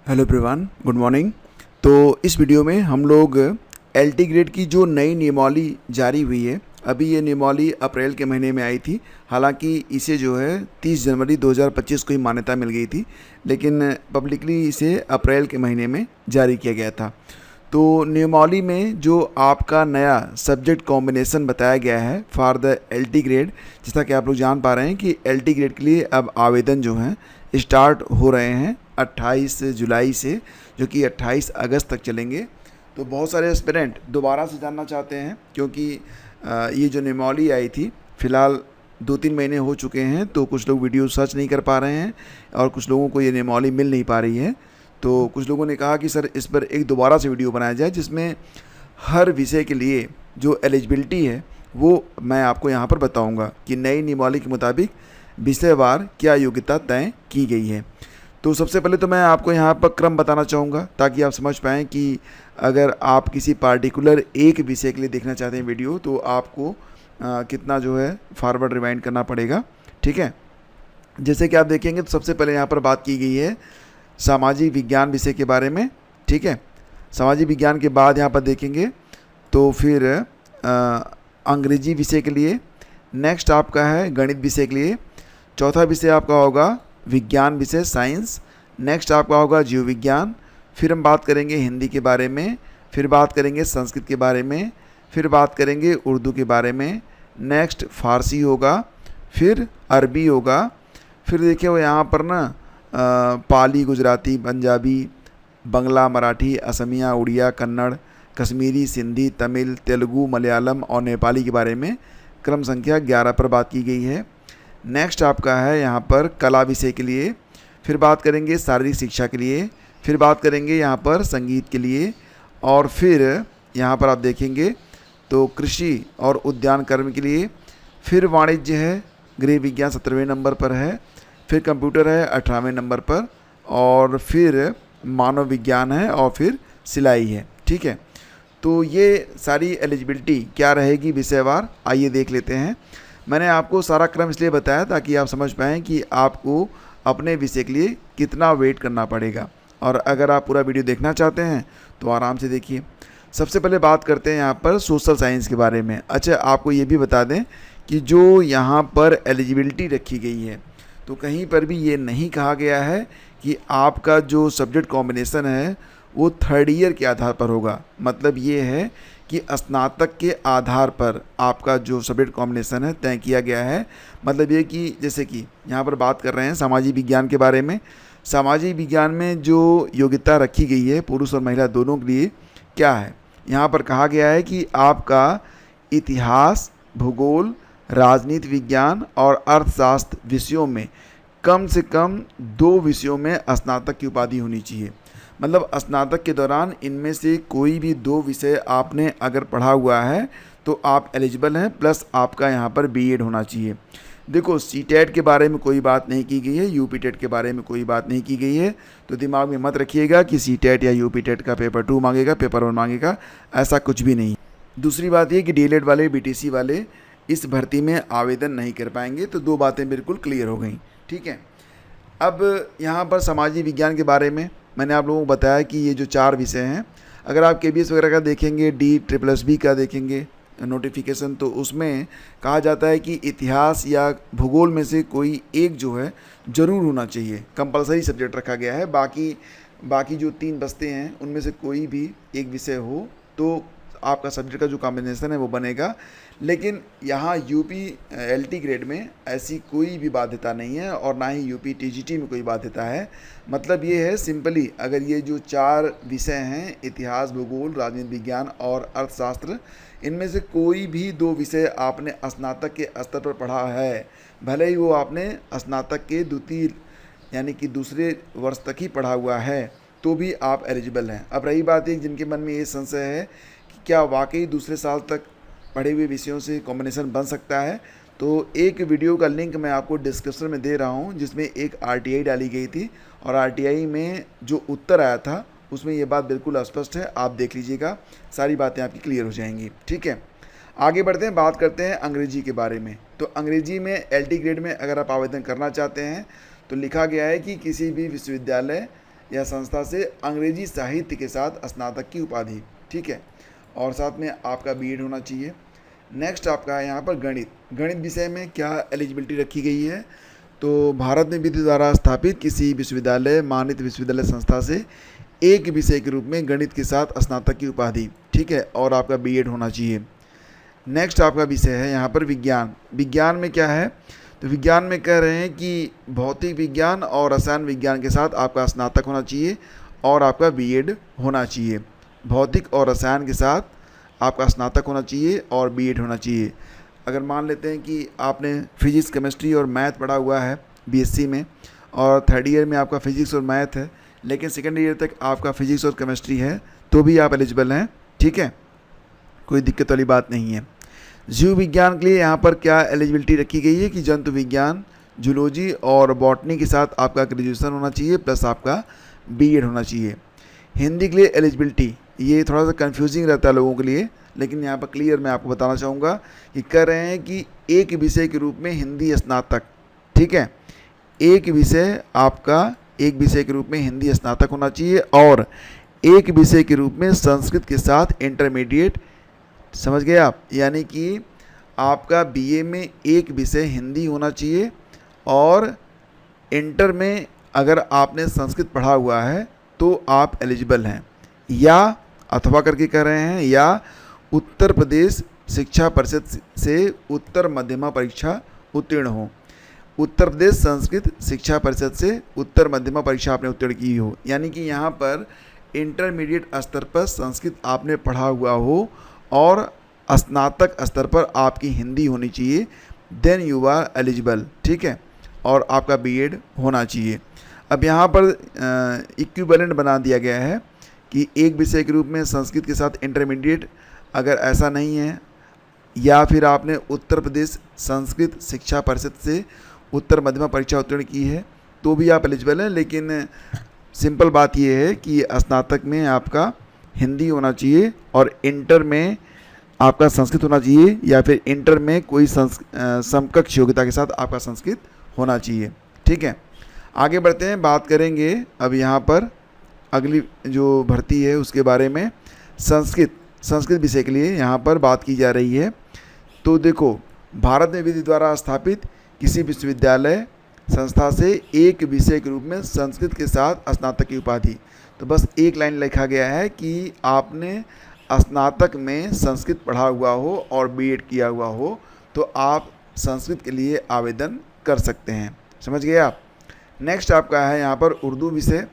Hello everyone, good morning. तो इस video में हम लोग एलटी ग्रेड की जो नई नियमावली जारी हुई है, अभी ये नियमावली अप्रैल के महीने में आई थी। हालांकि इसे जो है 30 जनवरी 2025 को ही मान्यता मिल गई थी, लेकिन पब्लिकली इसे अप्रैल के महीने में जारी किया गया था। तो नियमावली में जो आपका नया सब्जेक्ट कॉम्बिनेशन बताया गया है फॉर द एलटी ग्रेड, जैसा कि आप लोग जान पा रहे हैं कि एलटी ग्रेड के लिए अब आवेदन जो हैं स्टार्ट हो रहे हैं 28 जुलाई से, जो कि 28 अगस्त तक चलेंगे। तो बहुत सारे एस्पिरेंट दोबारा से जानना चाहते हैं, क्योंकि ये जो नियमावली आई थी फ़िलहाल 2-3 महीने हो चुके हैं, तो कुछ लोग वीडियो सर्च नहीं कर पा रहे हैं और कुछ लोगों को ये नियमावली मिल नहीं पा रही है। तो कुछ लोगों ने कहा कि सर इस पर एक दोबारा से वीडियो बनाया जाए, जिसमें हर विषय के लिए जो एलिजिबिलिटी है वो मैं आपको यहाँ पर बताऊँगा कि नई नियमावली के मुताबिक विषयवार क्या योग्यता तय की गई है। तो सबसे पहले तो मैं आपको यहाँ पर क्रम बताना चाहूँगा, ताकि आप समझ पाएँ कि अगर आप किसी पार्टिकुलर एक विषय के लिए देखना चाहते हैं वीडियो, तो आपको कितना जो है फॉरवर्ड रिवाइंड करना पड़ेगा। ठीक है, जैसे कि आप देखेंगे तो सबसे पहले यहाँ पर बात की गई है सामाजिक विज्ञान विषय के बारे में। ठीक है, सामाजिक विज्ञान के बाद यहाँ पर देखेंगे तो फिर अंग्रेजी विषय के लिए, नेक्स्ट आपका है गणित विषय के लिए, चौथा विषय आपका होगा विज्ञान विषय साइंस, नेक्स्ट आपका होगा जीव विज्ञान, फिर हम बात करेंगे हिंदी के बारे में, फिर बात करेंगे संस्कृत के बारे में, फिर बात करेंगे उर्दू के बारे में, नेक्स्ट फारसी होगा, फिर अरबी होगा, फिर देखिए वो यहाँ पर ना पाली, गुजराती, पंजाबी, बंगला, मराठी, असमिया, उड़िया, कन्नड़, कश्मीरी, सिंधी, तमिल, तेलुगु, मलयालम और नेपाली के बारे में क्रम संख्या 11 पर बात की गई है। नेक्स्ट आपका है यहाँ पर कला विषय के लिए, फिर बात करेंगे शारीरिक शिक्षा के लिए, फिर बात करेंगे यहाँ पर संगीत के लिए, और फिर यहाँ पर आप देखेंगे तो कृषि और उद्यान कर्म के लिए, फिर वाणिज्य है, गृह विज्ञान 17वें नंबर पर है, फिर कंप्यूटर है 18वें नंबर पर, और फिर मानव विज्ञान है, और फिर सिलाई है। ठीक है, तो ये सारी एलिजिबिलिटी क्या रहेगी विषयवार, आइए देख लेते हैं। मैंने आपको सारा क्रम इसलिए बताया ताकि आप समझ पाएँ कि आपको अपने विषय के लिए कितना वेट करना पड़ेगा, और अगर आप पूरा वीडियो देखना चाहते हैं तो आराम से देखिए। सबसे पहले बात करते हैं यहाँ पर सोशल साइंस के बारे में। अच्छा, आपको ये भी बता दें कि जो यहाँ पर एलिजिबिलिटी रखी गई है, तो कहीं पर भी ये नहीं कहा गया है कि आपका जो सब्जेक्ट कॉम्बिनेशन है वो 3rd ईयर के आधार पर होगा। मतलब ये है कि स्नातक के आधार पर आपका जो सब्जेक्ट कॉम्बिनेशन है तय किया गया है। मतलब ये कि जैसे कि यहाँ पर बात कर रहे हैं सामाजिक विज्ञान के बारे में। सामाजिक विज्ञान में जो योग्यता रखी गई है पुरुष और महिला दोनों के लिए क्या है, यहाँ पर कहा गया है कि आपका इतिहास, भूगोल, राजनीति विज्ञान और अर्थशास्त्र विषयों में कम से कम 2 विषयों में स्नातक की उपाधि होनी चाहिए। मतलब स्नातक के दौरान इनमें से कोई भी 2 विषय आपने अगर पढ़ा हुआ है तो आप एलिजिबल हैं, प्लस आपका यहाँ पर बीएड होना चाहिए। देखो, सीटेट के बारे में कोई बात नहीं की गई है, यूपीटेट के बारे में कोई बात नहीं की गई है, तो दिमाग में मत रखिएगा कि सीटेट या यूपीटेट का पेपर 2 मांगेगा, पेपर 1 मांगेगा, ऐसा कुछ भी नहीं। दूसरी बात ये कि डीएलएड वाले, बीटीसी वाले इस भर्ती में आवेदन नहीं कर पाएंगे। तो 2 बातें बिल्कुल क्लियर हो गई। ठीक है, अब यहाँ पर सामाजिक विज्ञान के बारे में मैंने आप लोगों को बताया कि ये जो 4 विषय हैं, अगर आप केबीएस वगैरह का देखेंगे, DSSS का देखेंगे नोटिफिकेशन, तो उसमें कहा जाता है कि इतिहास या भूगोल में से कोई एक जो है ज़रूर होना चाहिए, कंपलसरी सब्जेक्ट रखा गया है। बाकी जो 3 बचते हैं उनमें से कोई भी एक विषय हो तो आपका सब्जेक्ट का जो कॉम्बिनेशन है वो बनेगा। लेकिन यहाँ यूपी एलटी ग्रेड में ऐसी कोई भी बाध्यता नहीं है, और ना ही यूपी टीजीटी में कोई बाध्यता है। मतलब ये है सिंपली, अगर ये जो 4 विषय हैं, इतिहास, भूगोल, राजनीति विज्ञान और अर्थशास्त्र, इनमें से कोई भी 2 विषय आपने स्नातक के स्तर पर पढ़ा है, भले ही वो आपने स्नातक के द्वितीय यानी कि दूसरे वर्ष तक ही पढ़ा हुआ है, तो भी आप एलिजिबल हैं। अब रही बात है जिनके मन में ये संशय है कि क्या वाकई दूसरे साल तक पढ़े हुए विषयों से कॉम्बिनेशन बन सकता है, तो एक वीडियो का लिंक मैं आपको डिस्क्रिप्शन में दे रहा हूँ, जिसमें एक आरटीआई डाली गई थी, और आरटीआई में जो उत्तर आया था उसमें ये बात बिल्कुल स्पष्ट है। आप देख लीजिएगा, सारी बातें आपकी क्लियर हो जाएंगी। ठीक है, आगे बढ़ते हैं, बात करते हैं अंग्रेजी के बारे में। तो अंग्रेजी में एलटी ग्रेड में अगर आप आवेदन करना चाहते हैं तो लिखा गया है कि किसी भी विश्वविद्यालय या संस्था से अंग्रेजी साहित्य के साथ स्नातक की उपाधि, ठीक है, और साथ में आपका बीएड होना चाहिए। नेक्स्ट आपका है यहाँ पर गणित। गणित विषय में क्या एलिजिबिलिटी रखी गई है, तो भारत में विधि द्वारा स्थापित किसी विश्वविद्यालय, मान्यता विश्वविद्यालय संस्था से एक विषय के रूप में गणित के साथ स्नातक की उपाधि, ठीक है, और आपका बीएड होना चाहिए। नेक्स्ट आपका विषय है यहाँ पर विज्ञान। विज्ञान में क्या है, तो विज्ञान में कह रहे हैं कि भौतिक विज्ञान और रसायन विज्ञान के साथ आपका स्नातक होना चाहिए और आपका बीएड होना चाहिए। भौतिक और रसायन के साथ आपका स्नातक होना चाहिए और बीएड होना चाहिए। अगर मान लेते हैं कि आपने फिजिक्स, केमिस्ट्री और मैथ पढ़ा हुआ है बीएससी में, और थर्ड ईयर में आपका फिजिक्स और मैथ है, लेकिन सेकेंड ईयर तक आपका फिजिक्स और केमिस्ट्री है, तो भी आप एलिजिबल हैं, ठीक है, कोई दिक्कत वाली बात नहीं है। जीव विज्ञान के लिए यहाँ पर क्या एलिजिबिलिटी रखी गई है कि जंतु विज्ञान, जूलॉजी और बॉटनी के साथ आपका ग्रेजुएशन होना चाहिए प्लस आपका बीएड होना चाहिए। हिंदी के लिए एलिजिबिलिटी, ये थोड़ा सा कंफ्यूजिंग रहता है लोगों के लिए, लेकिन यहाँ पर क्लियर मैं आपको बताना चाहूँगा कि कह रहे हैं कि एक विषय के रूप में हिंदी स्नातक, ठीक है, एक विषय के रूप में हिंदी स्नातक होना चाहिए और एक विषय के रूप में संस्कृत के साथ इंटरमीडिएट, समझ गए आप, यानी कि आपका बीए में एक विषय हिंदी होना चाहिए और इंटर में अगर आपने संस्कृत पढ़ा हुआ है तो आप एलिजिबल हैं, या अथवा करके कह रहे हैं, या उत्तर प्रदेश शिक्षा परिषद से उत्तर मध्यमा परीक्षा उत्तीर्ण हो। उत्तर प्रदेश संस्कृत शिक्षा परिषद से उत्तर मध्यमा परीक्षा आपने उत्तीर्ण की हो, यानी कि यहाँ पर इंटरमीडिएट स्तर पर संस्कृत आपने पढ़ा हुआ हो और स्नातक स्तर पर आपकी हिंदी होनी चाहिए, देन यू आर एलिजिबल, ठीक है, और आपका बीएड होना चाहिए। अब यहाँ पर इक्विवेलेंट बना दिया गया है कि एक विषय के रूप में संस्कृत के साथ इंटरमीडिएट, अगर ऐसा नहीं है, या फिर आपने उत्तर प्रदेश संस्कृत शिक्षा परिषद से उत्तर मध्यमा परीक्षा उत्तीर्ण की है, तो भी आप एलिजिबल हैं। लेकिन सिंपल बात यह है कि स्नातक में आपका हिंदी होना चाहिए और इंटर में आपका संस्कृत होना चाहिए, या फिर इंटर में कोई समकक्ष योग्यता के साथ आपका संस्कृत होना चाहिए, ठीक है। आगे बढ़ते हैं, बात करेंगे अब यहाँ पर अगली जो भर्ती है उसके बारे में। संस्कृत विषय के लिए यहाँ पर बात की जा रही है। तो देखो, भारत में विधि द्वारा स्थापित किसी विश्वविद्यालय संस्था से एक विषय के रूप में संस्कृत के साथ स्नातक की उपाधि, तो बस एक लाइन लिखा गया है कि आपने स्नातक में संस्कृत पढ़ा हुआ हो और बीएड किया हुआ हो तो आप संस्कृत के लिए आवेदन कर सकते हैं, समझ गए आप। नेक्स्ट आपका है यहाँ पर उर्दू विषय।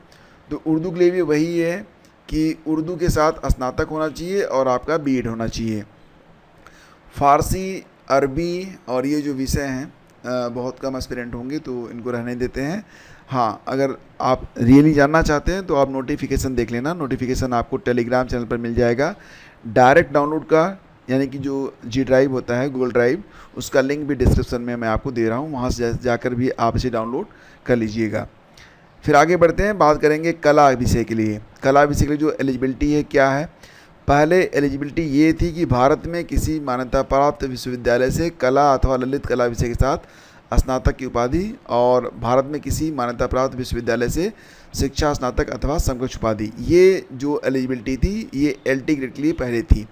तो उर्दू के लिए भी वही है कि उर्दू के साथ स्नातक होना चाहिए और आपका बीएड होना चाहिए। फ़ारसी, अरबी और ये जो विषय हैं बहुत कम एस्पिरेंट होंगे तो इनको रहने देते हैं। हाँ, अगर आप रियली जानना चाहते हैं तो आप नोटिफिकेशन देख लेना, नोटिफिकेशन आपको टेलीग्राम चैनल पर मिल जाएगा। डायरेक्ट डाउनलोड का, यानी कि जो जी ड्राइव होता है, गूगल ड्राइव, उसका लिंक भी डिस्क्रिप्शन में मैं आपको दे रहा हूँ, वहाँ से जाकर भी आप इसे डाउनलोड कर लीजिएगा। फिर आगे बढ़ते हैं, बात करेंगे कला विषय के लिए। कला विषय के लिए जो एलिजिबिलिटी है क्या है, पहले एलिजिबिलिटी ये थी कि भारत में किसी मान्यता प्राप्त विश्वविद्यालय से कला अथवा ललित कला विषय के साथ स्नातक की उपाधि, और भारत में किसी मान्यता प्राप्त विश्वविद्यालय से शिक्षा स्नातक अथवा समकक्ष उपाधि। ये जो एलिजिबिलिटी थी ये एलटी ग्रेड के लिए पहले थी,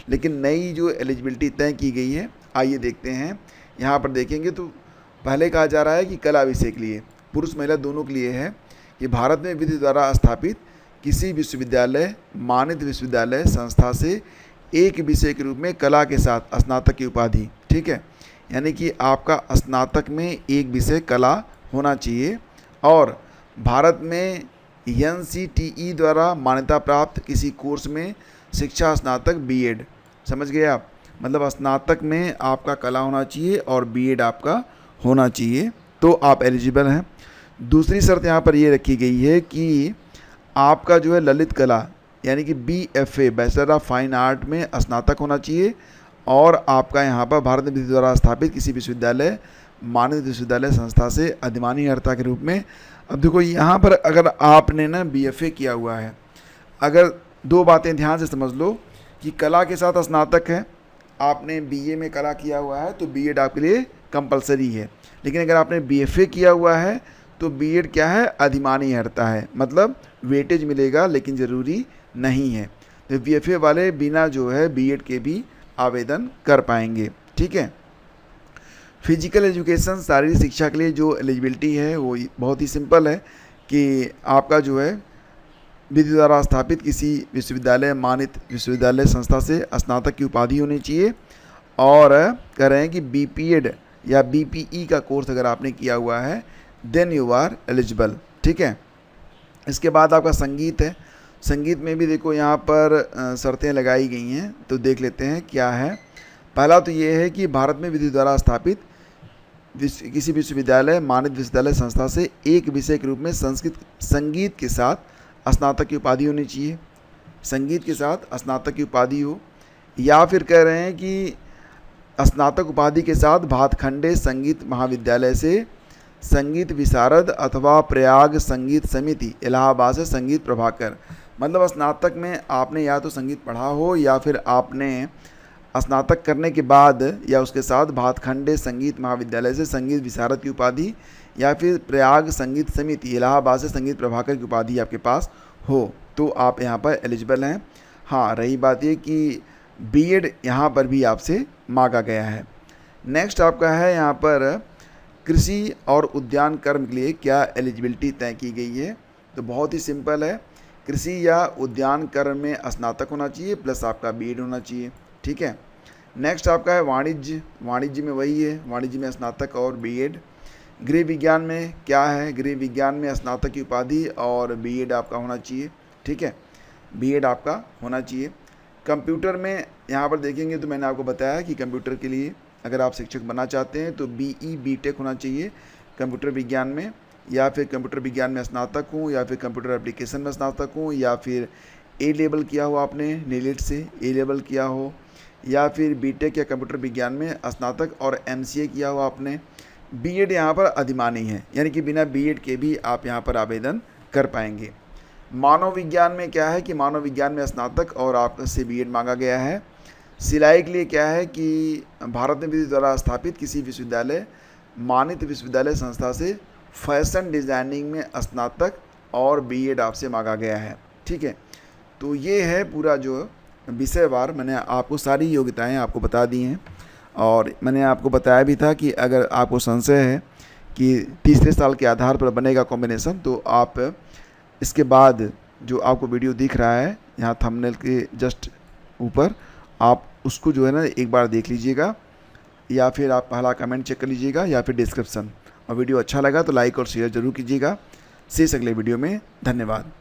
लेकिन नई जो एलिजिबिलिटी तय की गई है, आइए देखते हैं। यहाँ पर देखेंगे तो पहले कहा जा रहा है कि कला विषय के लिए, पुरुष महिला दोनों के लिए है, कि भारत में विधि द्वारा स्थापित किसी विश्वविद्यालय, मान्यता विश्वविद्यालय संस्था से एक विषय के रूप में कला के साथ स्नातक की उपाधि, ठीक है, यानी कि आपका स्नातक में एक विषय कला होना चाहिए, और भारत में एनसीटीई द्वारा मान्यता प्राप्त किसी कोर्स में शिक्षा स्नातक बीएड, समझ गए आप, मतलब स्नातक में आपका कला होना चाहिए और बीएड आपका होना चाहिए, तो आप एलिजिबल हैं। दूसरी शर्त यहाँ पर ये रखी गई है कि आपका जो है ललित कला, यानी कि BFA, bachelor of fine art में स्नातक होना चाहिए, और आपका यहाँ पर भारत में विधि द्वारा स्थापित किसी विश्वविद्यालय, मान्यता विश्वविद्यालय संस्था से अधिमानी के रूप में। अब देखो यहाँ पर अगर आपने ना BFA किया हुआ है, अगर दो बातें ध्यान से समझ लो कि कला के साथ स्नातक है, आपने BA में कला किया हुआ है तो बीएड आपके लिए कंपलसरी है, लेकिन अगर आपने BFA किया हुआ है तो बीएड क्या है, अधिमानी अर्हता है, मतलब वेटेज मिलेगा, लेकिन ज़रूरी नहीं है। तो VFA वाले बिना जो है B.Ed के भी आवेदन कर पाएंगे। ठीक है। फिजिकल एजुकेशन, शारीरिक शिक्षा के लिए जो एलिजिबिलिटी है वो बहुत ही सिंपल है कि आपका जो है विधि द्वारा स्थापित किसी विश्वविद्यालय, मानित विश्वविद्यालय संस्था से स्नातक की उपाधि होनी चाहिए, और कह रहे हैं कि BPED या BPE का कोर्स अगर आपने किया हुआ है देन यू आर एलिजिबल। ठीक है। इसके बाद आपका संगीत है। संगीत में भी देखो यहाँ पर शर्तें लगाई गई हैं, तो देख लेते हैं क्या है। पहला तो ये है कि भारत में विधि द्वारा स्थापित किसी विश्वविद्यालय, मानित विश्वविद्यालय संस्था से एक विषय के रूप में संगीत के साथ स्नातक की उपाधि होनी चाहिए। संगीत के साथ स्नातक की उपाधि हो, या फिर कह रहे हैं कि स्नातक उपाधि के साथ भातखंडे संगीत महाविद्यालय से संगीत विशारद अथवा प्रयाग संगीत समिति इलाहाबाद से संगीत प्रभाकर। मतलब स्नातक में आपने या तो संगीत पढ़ा हो, या फिर आपने स्नातक करने के बाद या उसके साथ भातखंडे संगीत महाविद्यालय से संगीत विशारद की उपाधि, या फिर प्रयाग संगीत समिति इलाहाबाद से संगीत प्रभाकर की उपाधि आपके पास हो, तो आप यहाँ पर एलिजिबल हैं। हाँ, रही बात ये कि B.Ed यहाँ पर भी आपसे मांगा गया है। नेक्स्ट आपका है यहाँ पर कृषि और उद्यान कर्म के लिए क्या एलिजिबिलिटी तय की गई है। तो बहुत ही सिंपल है, कृषि या उद्यान कर्म में स्नातक होना चाहिए प्लस आपका B.Ed होना चाहिए। ठीक है। नेक्स्ट आपका है वाणिज्य। वाणिज्य में वही है, वाणिज्य में स्नातक और B.Ed। गृह विज्ञान में क्या है, गृह विज्ञान में स्नातक की उपाधि और B.Ed आपका होना चाहिए। ठीक है, B.Ed आपका होना चाहिए। कंप्यूटर में यहाँ पर देखेंगे तो मैंने आपको बताया कि कंप्यूटर के लिए अगर आप शिक्षक बनना चाहते हैं तो BE BTech होना चाहिए कंप्यूटर विज्ञान में, या फिर कंप्यूटर विज्ञान में स्नातक हूँ, या फिर कंप्यूटर एप्लीकेशन में स्नातक हूँ, या फिर A लेवल किया हो आपने नीलेट से A लेवल किया हो, या फिर BTech या कंप्यूटर विज्ञान में स्नातक और MCA किया हो आपने। B.Ed यहाँ पर अधिमानी है, यानी कि बिना B.Ed के भी आप यहाँ पर आवेदन कर पाएंगे। मानव विज्ञान में क्या है कि मानव विज्ञान में स्नातक और आपसे B.Ed मांगा गया है। सिलाई के लिए क्या है कि भारत में विधि द्वारा स्थापित किसी विश्वविद्यालय, मानित विश्वविद्यालय संस्था से फैशन डिज़ाइनिंग में स्नातक और B.Ed आपसे मांगा गया है। ठीक है। तो ये है पूरा जो विषयवार मैंने आपको सारी योग्यताएं आपको बता दी हैं, और मैंने आपको बताया भी था कि अगर आपको संशय है कि तीसरे साल के आधार पर बनेगा कॉम्बिनेशन, तो आप इसके बाद जो आपको वीडियो दिख रहा है यहाँ थंबनेल के जस्ट ऊपर, आप उसको जो है ना एक बार देख लीजिएगा, या फिर आप पहला कमेंट चेक कर लीजिएगा, या फिर डिस्क्रिप्शन। और वीडियो अच्छा लगा तो लाइक और शेयर ज़रूर कीजिएगा। शेष अगले वीडियो में। धन्यवाद।